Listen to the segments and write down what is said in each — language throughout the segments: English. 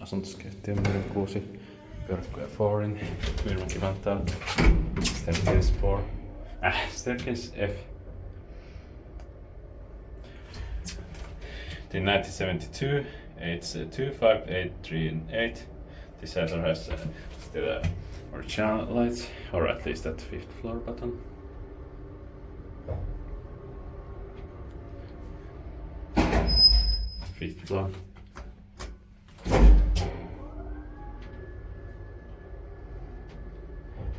Asuntoskeittiö Myyrmäki, Pyörrekuja 4, Myyrmäki Vantaa, Staircase 4, Staircase F. In 1972, it's 2, 5, 8, 3 and 8. This either has still original lights, or at least at 5th floor button. Fifth floor.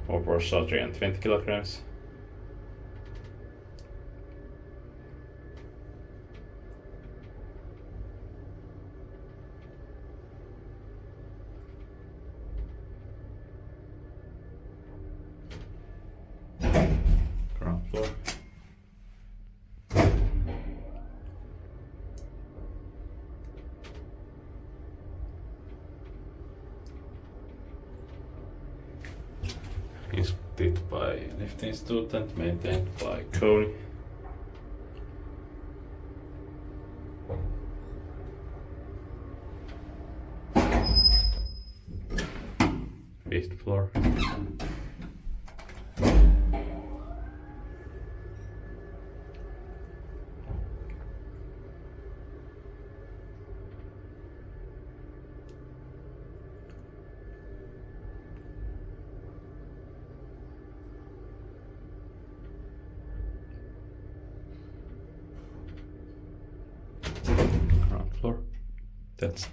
Overall 320 kilograms. Ground floor. Inspected by lifting student, maintained by Kone. Fifth floor. Ground floor. That's